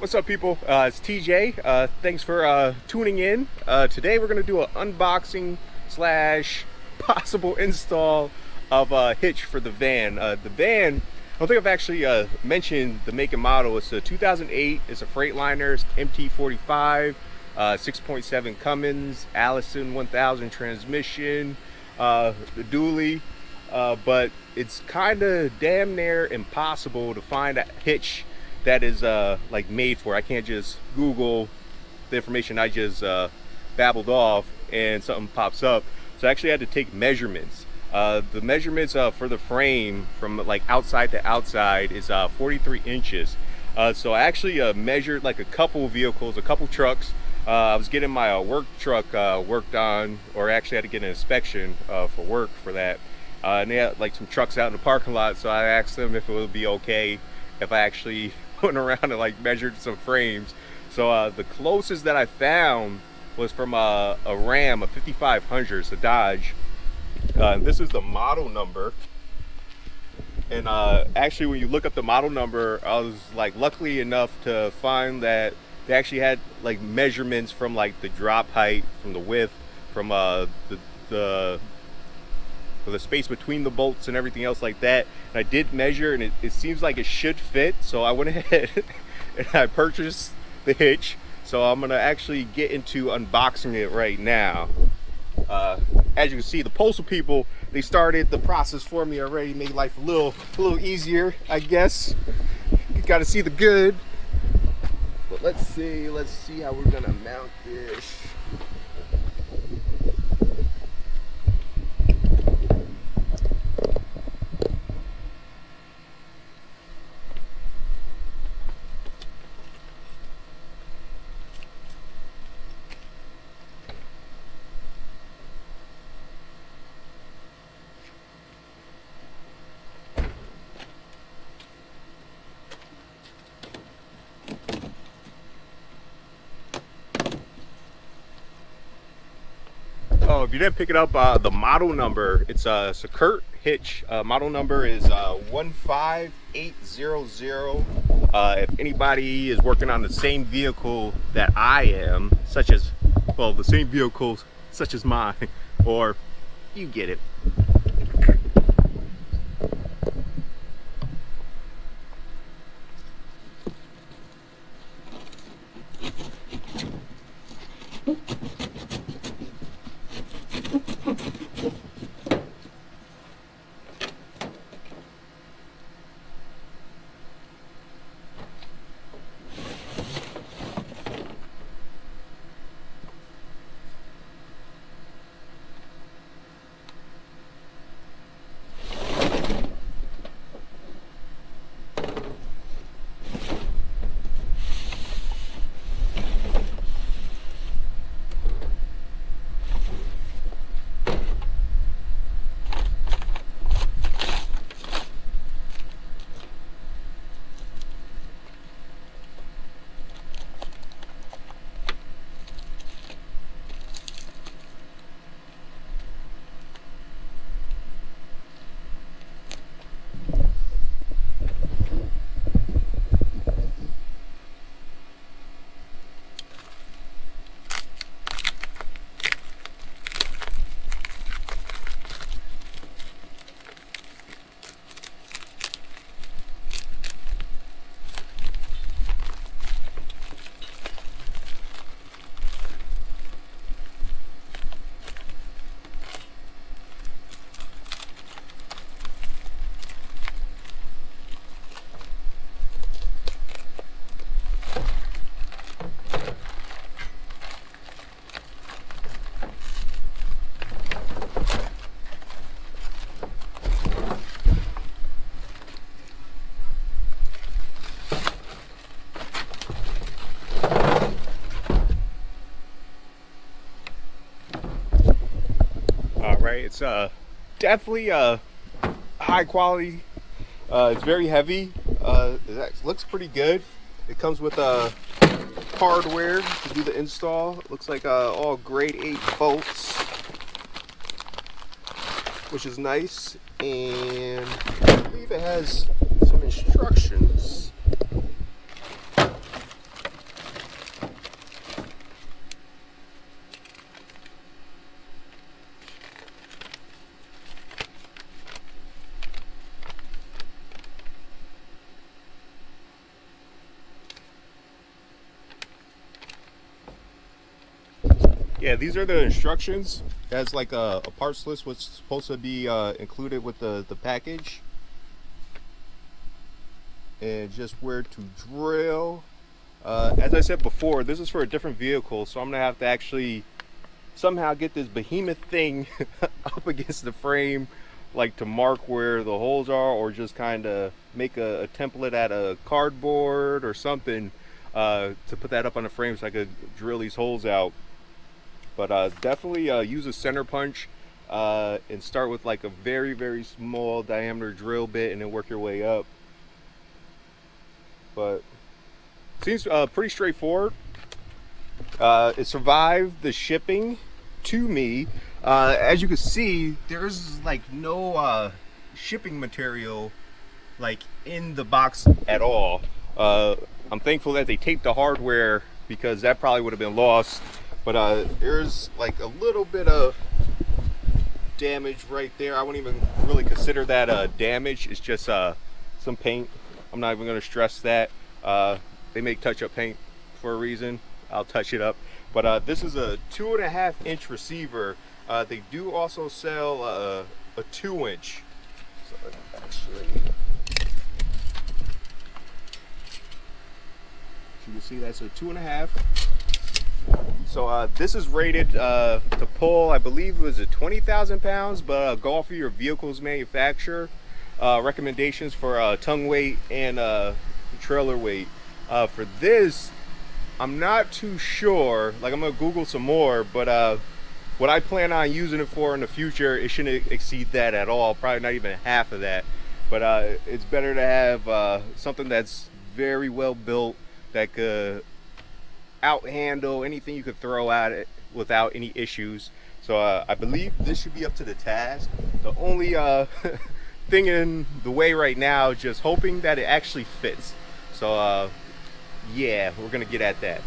What's up, people? It's TJ. Thanks for tuning in. Today we're going to do an unboxing slash possible install of Hitch for the van. The van, I don't think I've actually mentioned the make and model. It's a 2008. It's a Freightliner MT-45, 6.7 Cummins, Allison 1000 transmission, the dually. But it's kind of damn near impossible to find a hitch that is like made for. I can't just Google the information I just babbled off and something pops up. So I actually had to take measurements. The measurements for the frame from like outside to outside is 43 inches. So I actually measured like a couple vehicles, a couple trucks. I was getting my work truck worked on, or actually had to get an inspection for work for that. And they had like some trucks out in the parking lot, so I asked them if it would be okay if I actually went around and like measured some frames. So the closest that I found was from a Ram, a 5500, it's a Dodge. This is the model number. And actually when you look up the model number, I was like lucky enough to find that they actually had like measurements from like the drop height, from the width, from the space between the bolts and everything else like that. And I did measure, and it seems like it should fit. So I went ahead and I purchased the hitch. So I'm gonna actually get into unboxing it right now. As you can see, the postal people, they started the process for me already, made life a little easier, I guess. You gotta see the good. But let's see how we're gonna mount this. Oh, if you didn't pick it up, the model number, it's a Curt hitch. Model number is 15800. If anybody is working on the same vehicle that I am, such as, well, the same vehicles such as mine, or you get it. It's definitely high quality. It's very heavy. It looks pretty good. It comes with hardware to do the install. It looks like all grade 8 bolts, which is nice. And I believe it has some instructions. Yeah, these are the instructions. That's like a parts list, what's supposed to be included with the package, and just where to drill. As I said before, this is for a different vehicle, so I'm gonna have to actually somehow get this behemoth thing up against the frame, like to mark where the holes are, or just kind of make a template out of cardboard or something to put that up on the frame so I could drill these holes out. But definitely use a center punch and start with like a very small diameter drill bit and then work your way up. But seems pretty straightforward. It survived the shipping to me. As you can see, there's like no shipping material like in the box at all. I'm thankful that they taped the hardware because that probably would have been lost. But there's like a little bit of damage right there. I wouldn't even really consider that damage. It's just some paint. I'm not even going to stress that. They make touch-up paint for a reason. I'll touch it up. But this is a 2.5-inch receiver. They do also sell a 2-inch. So actually, you can see that's a 2.5. So this is rated to pull, I believe it was a 20,000 pounds, but go off of your vehicle's manufacturer. Recommendations for tongue weight and trailer weight. For this, I'm not too sure. Like, I'm gonna Google some more, but what I plan on using it for in the future, it shouldn't exceed that at all. Probably not even half of that. But it's better to have something that's very well built, that could outhandle anything you could throw at it without any issues. So I believe this should be up to the task. The only thing in the way right now, just hoping that it actually fits. So yeah, we're gonna get at that.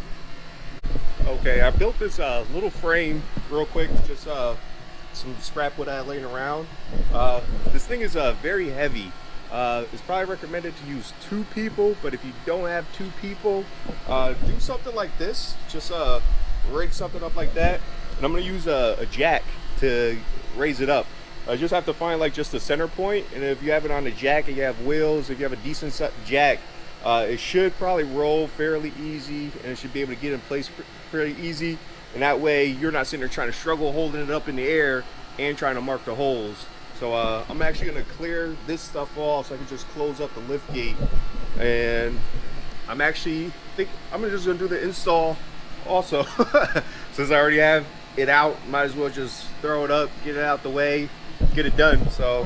Okay, I built this little frame real quick, just some scrap wood I had laying around. This thing is very heavy. It's probably recommended to use 2 people, but if you don't have 2 people, do something like this. Just rig something up like that, and I'm gonna use a jack to raise it up. I just have to find like just the center point, and if you have it on the jack and you have wheels, if you have a decent jack, it should probably roll fairly easy, and it should be able to get in place pretty easy. And that way you're not sitting there trying to struggle holding it up in the air and trying to mark the holes. So I'm actually going to clear this stuff off so I can just close up the lift gate. And I'm actually I'm just going to do the install also. Since I already have it out, might as well just throw it up, get it out the way, get it done. So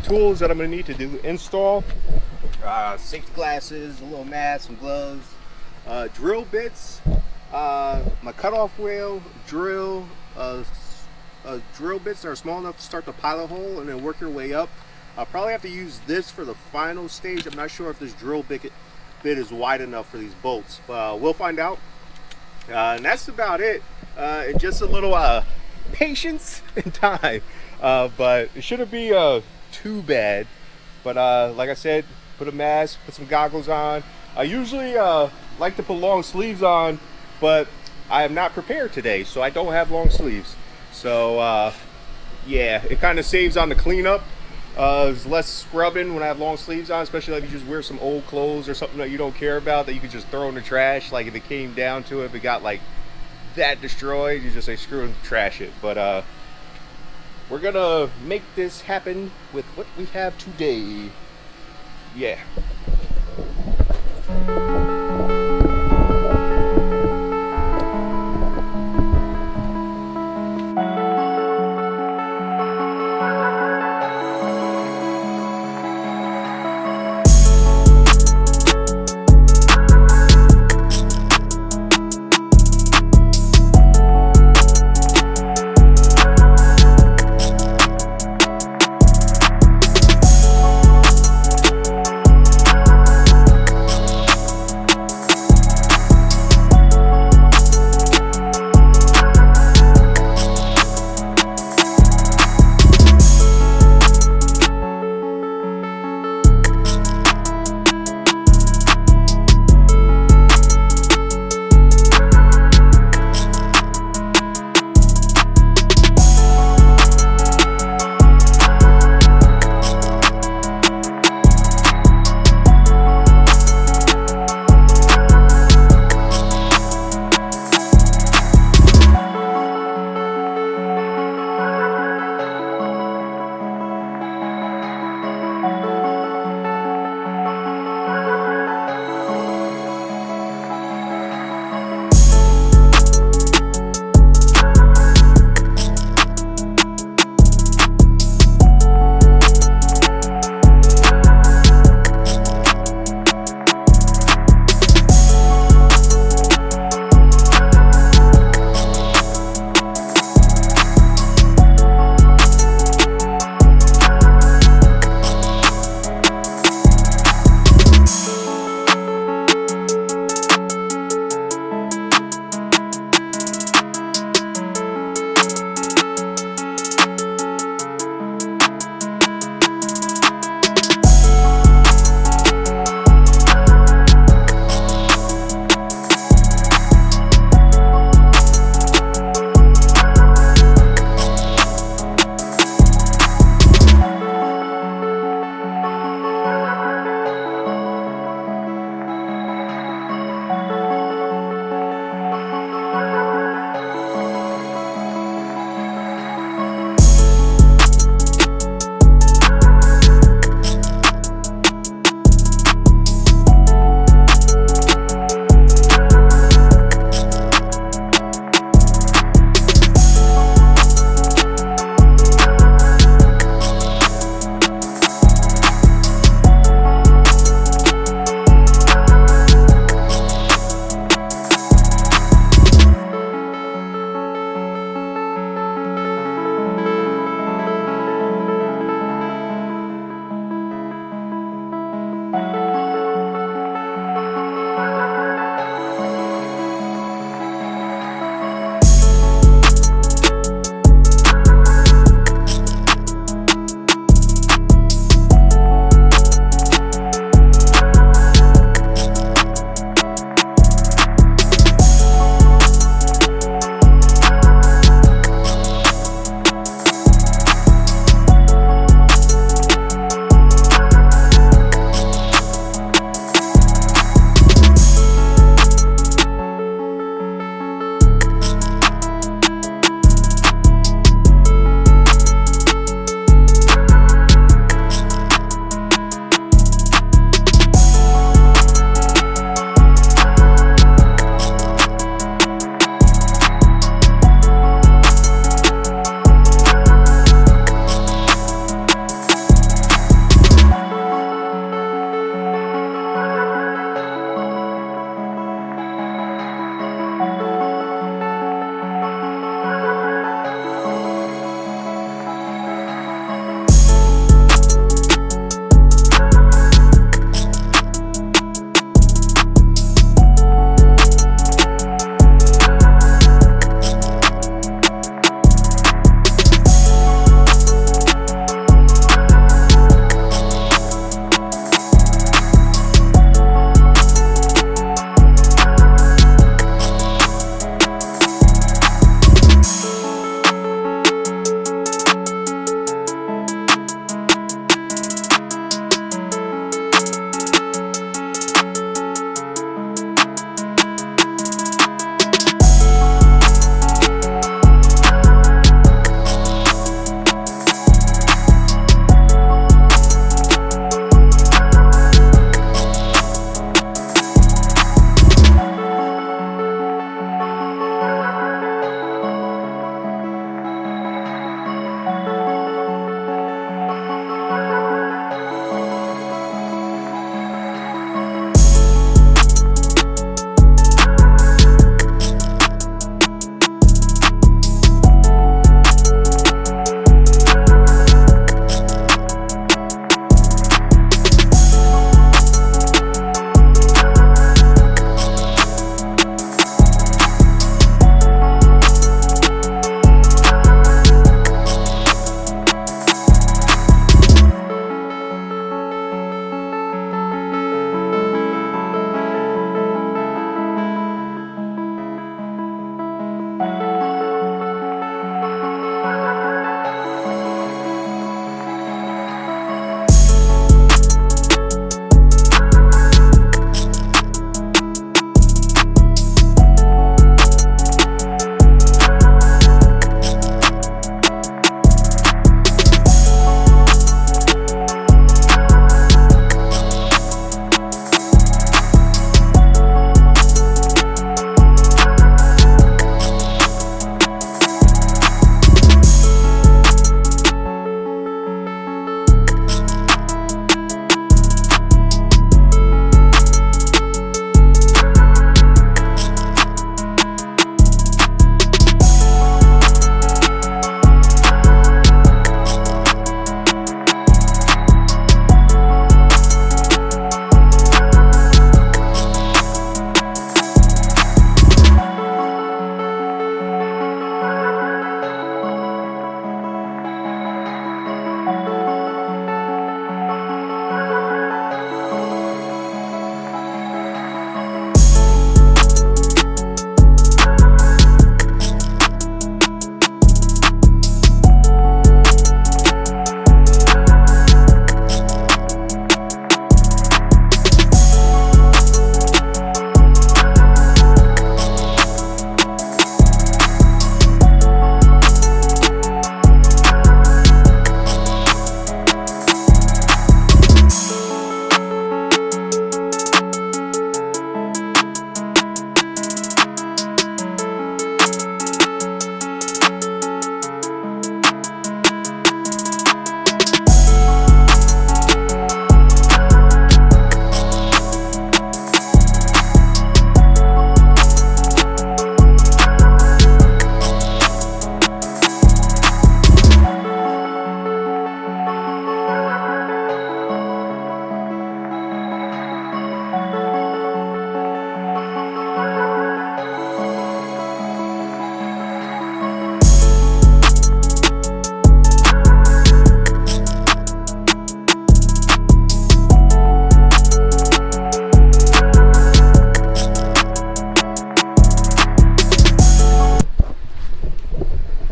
tools that I'm going to need to do install: safety glasses, a little mask, some gloves, drill bits, my cutoff wheel, drill bits that are small enough to start the pilot hole and then work your way up. I'll probably have to use this for the final stage. I'm not sure if this drill bit is wide enough for these bolts, but we'll find out. And that's about it. And just a little patience and time, but it shouldn't be too bad. But like I said, put a mask, put some goggles on. I usually like to put long sleeves on, but I am not prepared today, so I don't have long sleeves. So yeah, it kind of saves on the cleanup. There's less scrubbing when I have long sleeves on, especially like if you just wear some old clothes or something that you don't care about that you could just throw in the trash. Like if it came down to it, if it got like that destroyed, you just say screw it and trash it. But we're gonna make this happen with what we have today. Yeah.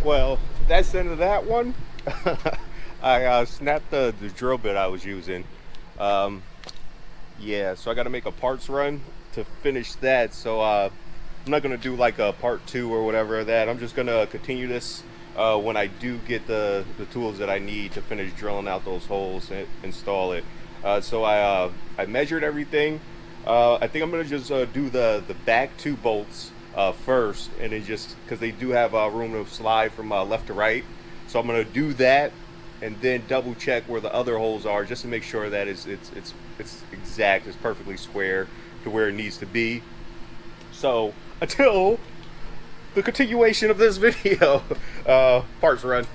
Well, that's the end of that one. I snapped the drill bit I was using. Yeah, so I got to make a parts run to finish that. So I'm not going to do like a part 2 or whatever of that. I'm just going to continue this when I do get the tools that I need to finish drilling out those holes and install it. So I measured everything. I think I'm going to just do the back 2 bolts first, and then just because they do have room to slide from left to right. So I'm going to do that and then double check where the other holes are just to make sure that it's exact, it's perfectly square to where it needs to be. So until the continuation of this video, parts run.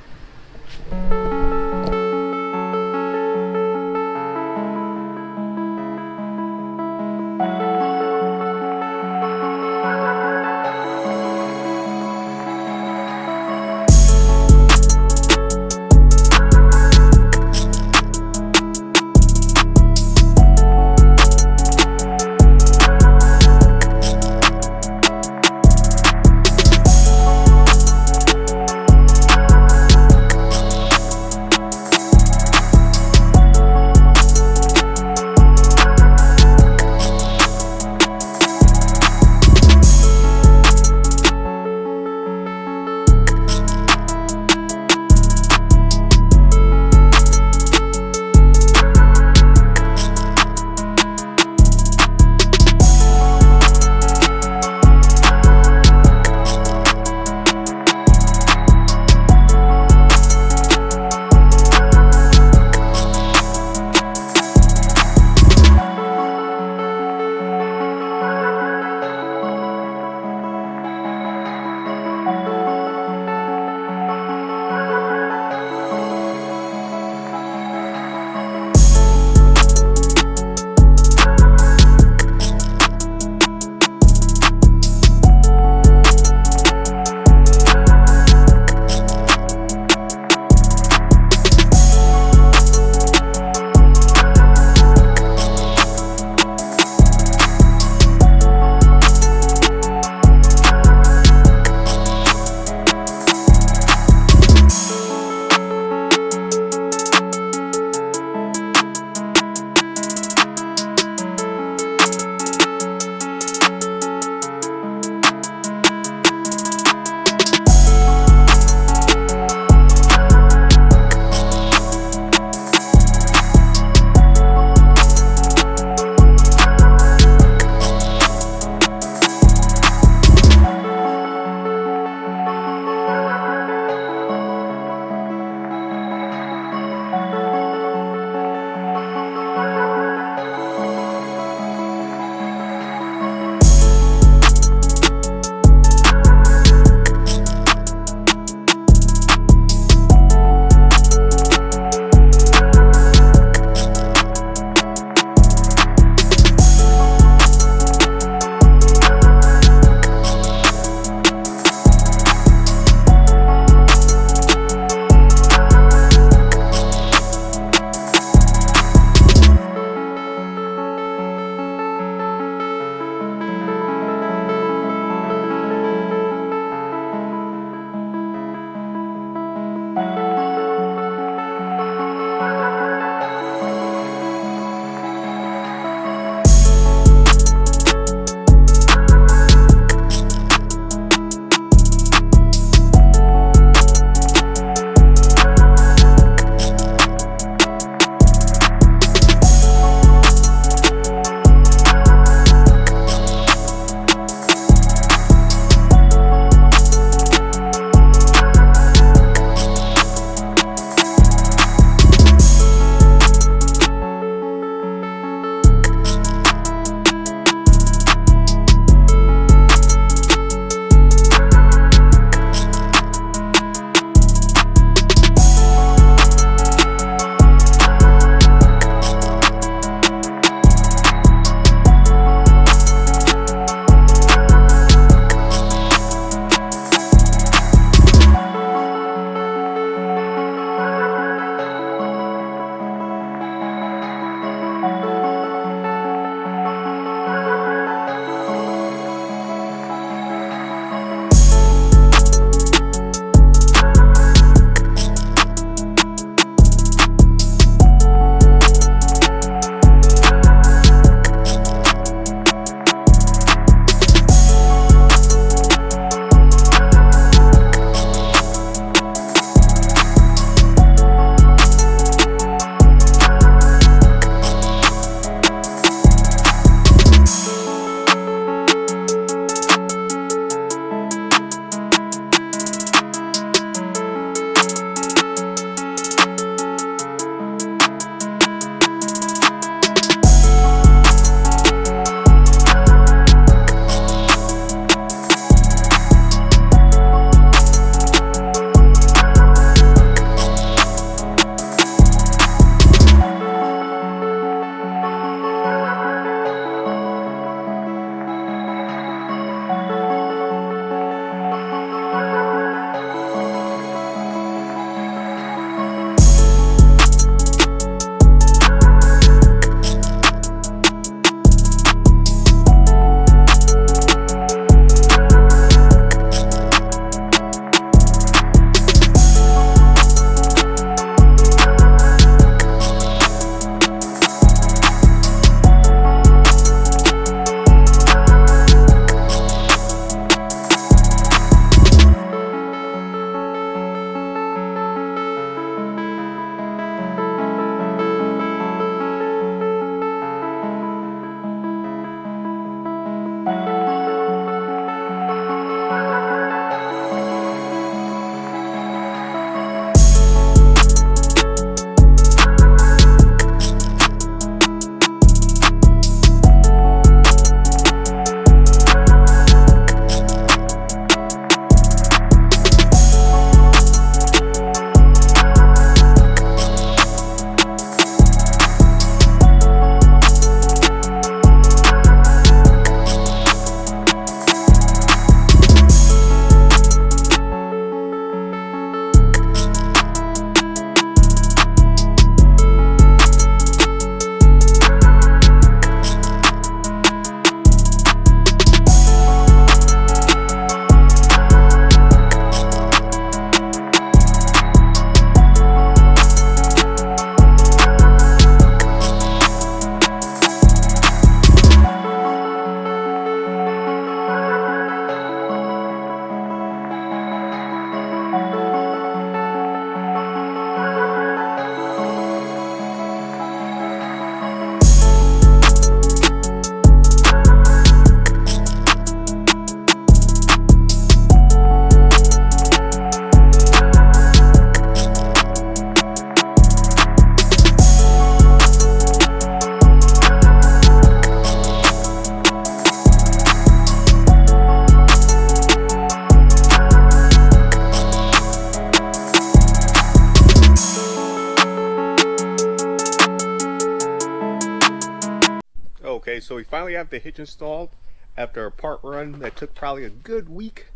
we finally have the hitch installed after a part run that took probably a good week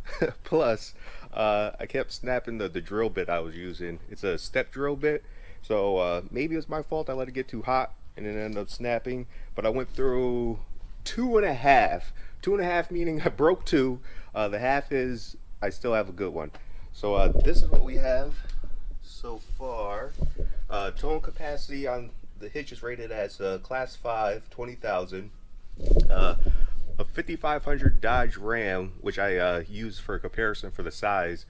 plus. I kept snapping the drill bit I was using. It's a step drill bit, so maybe it's my fault I let it get too hot and it ended up snapping. But I went through two and a half meaning I broke two. The half is I still have a good one. So this is what we have so far. Towing capacity on the hitch is rated as class 5, 20,000. A 5500 Dodge Ram, which I use for comparison for the size,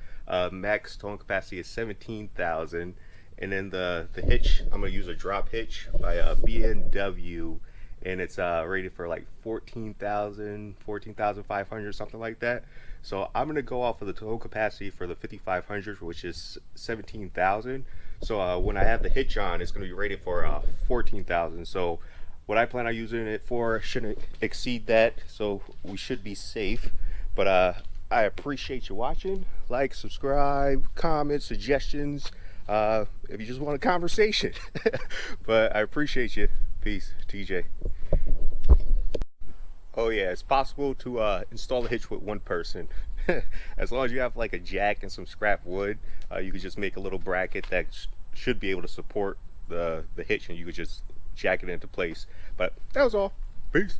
max towing capacity is 17,000. And then the hitch, I'm gonna use a drop hitch by BMW, and it's rated for like 14,500, something like that. So I'm gonna go off of the tow capacity for the 5500, which is 17,000. So when I have the hitch on, it's gonna be rated for 14,000. So what I plan on using it for shouldn't exceed that, so we should be safe. But I appreciate you watching. Like, subscribe, comment, suggestions, if you just want a conversation. But I appreciate you. Peace, TJ. Oh yeah, it's possible to install a hitch with one person. As long as you have like a jack and some scrap wood, you could just make a little bracket that should be able to support the hitch, and you could just jack it into place. But that was all. Peace.